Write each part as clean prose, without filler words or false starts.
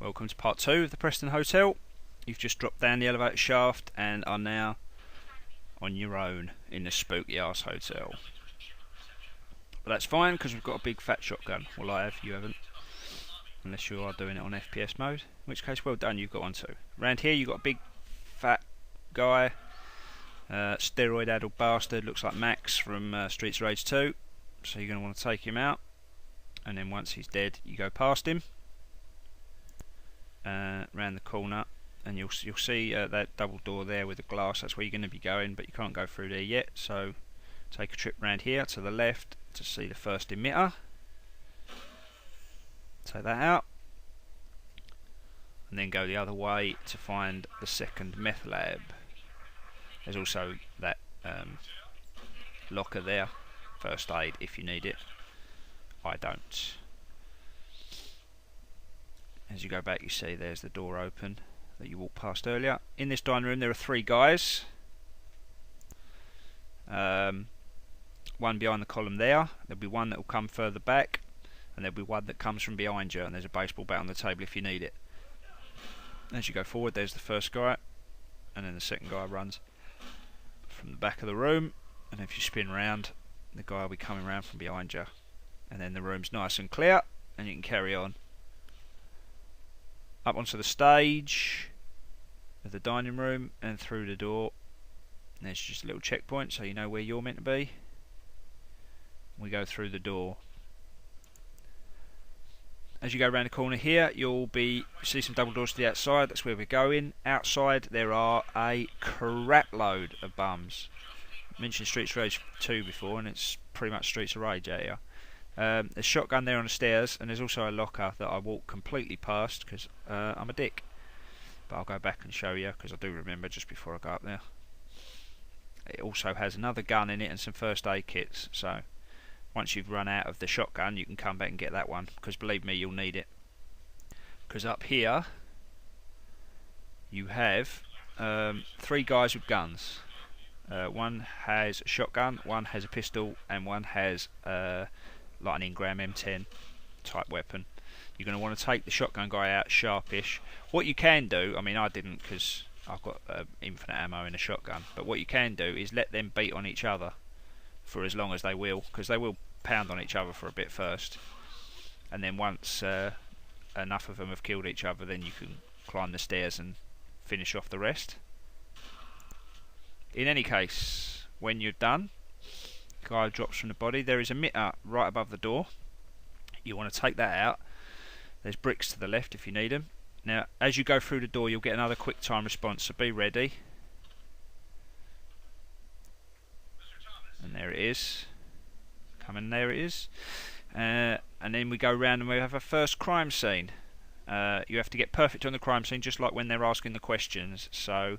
Welcome to part 2 of the Preston Hotel. You've just dropped down the elevator shaft and are now on your own in the spooky ass hotel. But that's fine because we've got a big fat shotgun. Well, I have, you haven't. Unless you are doing it on FPS mode. In which case, well done, you've got one too. Around here you've got a big fat guy. Steroid-addled bastard, looks like Max from Streets of Rage 2. So you're going to want to take him out. And then once he's dead, you go past him. Round the corner, and you'll see that double door there with the glass. That's where you're going to be going, but you can't go through there yet. So take a trip round here to the left to see the first emitter. Take that out, and then go the other way to find the second meth lab. There's also that locker there, first aid if you need it. I don't. As you go back, you see there's the door open that you walked past earlier. In this dining room there are 3 guys. One behind the column there. There'll be one that will come further back, and there'll be one that comes from behind you, and there's a baseball bat on the table if you need it. As you go forward, there's the first guy, and then the second guy runs from the back of the room, and if you spin round, the guy will be coming round from behind you. And then the room's nice and clear, and you can carry on. Up onto the stage of the dining room and through the door. And there's just a little checkpoint so you know where you're meant to be. We go through the door. As you go around the corner here, you'll see some double doors to the outside. That's where we're going. Outside there are a crap load of bums. I mentioned Streets of Rage 2 before, and it's pretty much Streets of Rage out here. There's a shotgun there on the stairs, and there's also a locker that I walked completely past because I'm a dick. But I'll go back and show you because I do remember just before I go up there. It also has another gun in it and some first aid kits, so once you've run out of the shotgun you can come back and get that one, because believe me, you'll need it. Because up here you have 3 guys with guns. One has a shotgun, one has a pistol, and one has like an Ingram M10 type weapon. You're going to want to take the shotgun guy out sharpish. What you can do, I mean I didn't because I've got infinite ammo in a shotgun, but what you can do is let them beat on each other for as long as they will, because they will pound on each other for a bit first, and then once enough of them have killed each other, then you can climb the stairs and finish off the rest. In any case, when you're done, guy drops from the body. There is a emitter right above the door. You want to take that out. There's bricks to the left if you need them. Now, as you go through the door, you'll get another quick time response, so be ready. And there it is. Coming, there it is. And then we go round and we have a first crime scene. You have to get perfect on the crime scene, just like when they're asking the questions. So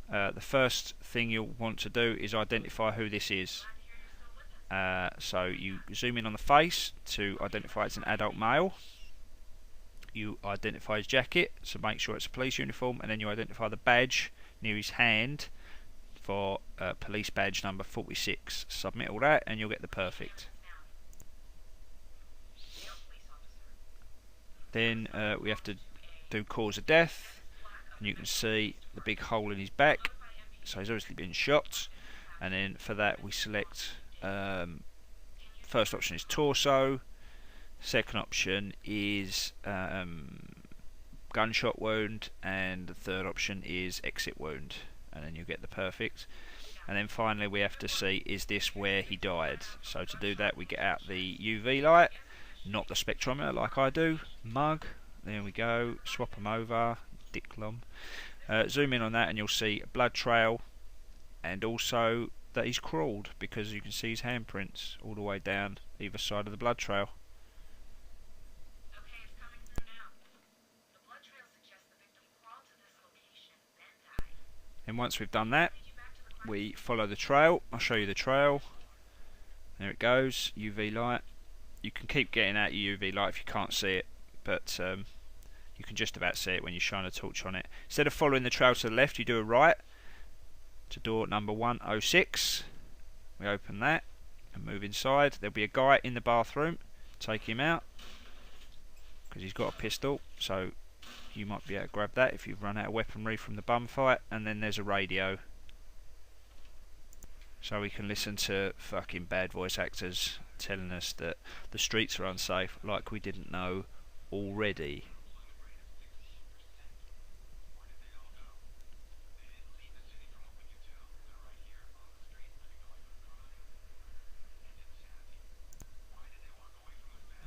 the first thing you'll want to do is identify who this is. So you zoom in on the face to identify it's an adult male. You identify his jacket, so make sure it's a police uniform, and then you identify the badge near his hand for police badge number 46. Submit all that and you'll get the perfect. Then we have to do cause of death, and you can see the big hole in his back, so he's obviously been shot. And then for that we select first option is torso, second option is gunshot wound, and the third option is exit wound, and then you get the perfect. And then finally we have to see, is this where he died? So to do that we get out the UV light, not the spectrometer like I do, mug. There we go, swap them over, dicklom. Zoom in on that and you'll see a blood trail, and also that he's crawled, because you can see his handprints all the way down either side of the blood trail. Okay, it's coming through now. The blood trail suggests the victim crawled to this location, then died. And once we've done that, we follow the trail. I'll show you the trail. There it goes, UV light. You can keep getting out your UV light if you can't see it, but you can just about see it when you shine a torch on it. Instead of following the trail to the left, you do a right to door number 106. We open that and move inside. There'll be a guy in the bathroom. Take him out. because he's got a pistol, so you might be able to grab that if you've run out of weaponry from the bum fight. And then there's a radio, so we can listen to fucking bad voice actors telling us that the streets are unsafe, like we didn't know already.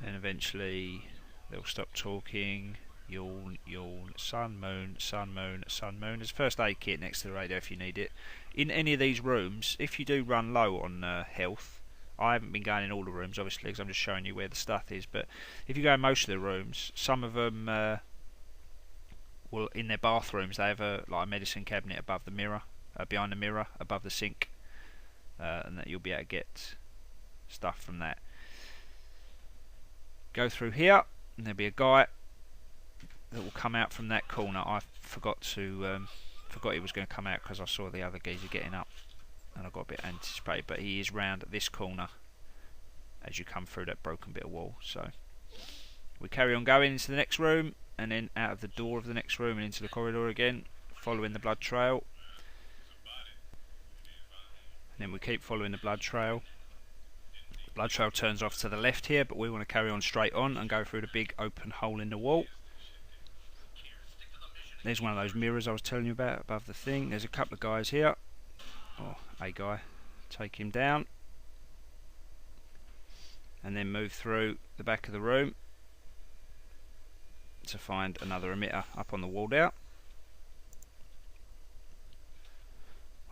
And eventually they'll stop talking. Yawn, yawn, sun, moon, sun, moon, sun, moon. There's a first aid kit next to the radio if you need it. In any of these rooms, if you do run low on health, I haven't been going in all the rooms obviously because I'm just showing you where the stuff is, but if you go in most of the rooms, some of them will, in their bathrooms, they have a medicine cabinet above the mirror, behind the mirror, above the sink, and that you'll be able to get stuff from that. Go through here, and there'll be a guy that will come out from that corner. I forgot he was going to come out because I saw the other geezer getting up, and I got a bit anticipated. But he is round at this corner as you come through that broken bit of wall. So we carry on going into the next room, and then out of the door of the next room and into the corridor again, following the blood trail. And then we keep following the blood trail. The blood trail turns off to the left here, but we want to carry on straight on and go through the big open hole in the wall. There's one of those mirrors I was telling you about above the thing. There's a couple of guys here. Oh, a guy. Take him down. And then move through the back of the room to find another emitter up on the wall there.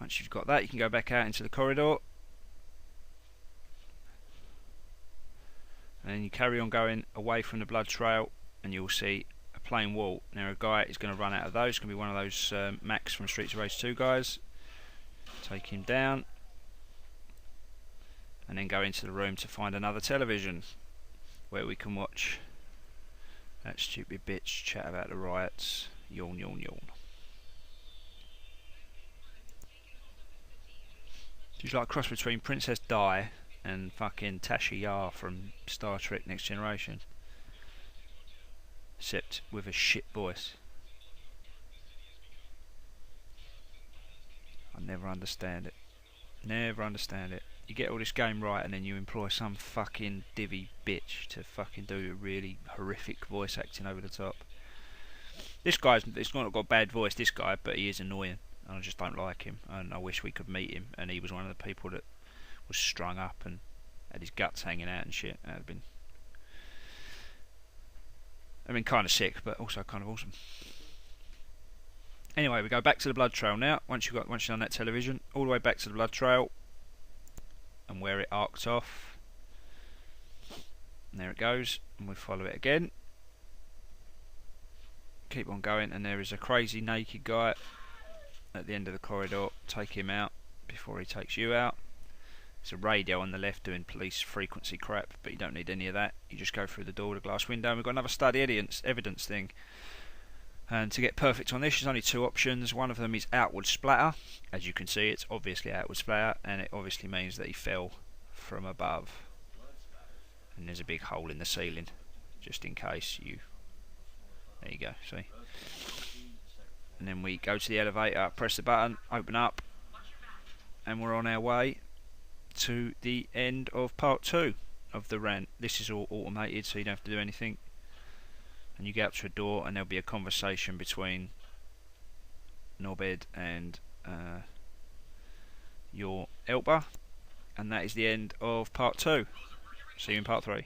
Once you've got that, you can go back out into the corridor. And then you carry on going away from the blood trail, and you'll see a plain wall. Now a guy is going to run out of those. It's going to be one of those Max from Streets of Rage 2 guys. Take him down, and then go into the room to find another television where we can watch that stupid bitch chat about the riots. Yawn, yawn, yawn. She's like a cross between Princess Di and fucking Tasha Yar from Star Trek Next Generation, except with a shit voice. I never understand it. Never understand it. You get all this game right and then you employ some fucking divvy bitch to fucking do really horrific voice acting over the top. This guy's not got a bad voice, this guy, but he is annoying. And I just don't like him, and I wish we could meet him, and he was one of the people that was strung up and had his guts hanging out and shit. That would have been kind of sick, but also kind of awesome. Anyway, we go back to the blood trail now. Once you've done that television, all the way back to the blood trail, and where it arcs off. And there it goes, and we follow it again. Keep on going, and there is a crazy naked guy at the end of the corridor. Take him out before he takes you out. There's a radio on the left doing police frequency crap, but you don't need any of that. You just go through the door with a glass window, and we've got another study evidence thing. And to get perfect on this, there's only two options. One of them is outward splatter. As you can see, it's obviously outward splatter, and it obviously means that he fell from above. And there's a big hole in the ceiling, just in case you... There you go, see? And then we go to the elevator, press the button, open up, and we're on our way to the end of part 2 of the rant. This is all automated, so you don't have to do anything. And you get up to a door, and there'll be a conversation between Norbed and your helper, and that is the end of part 2. See you in part 3.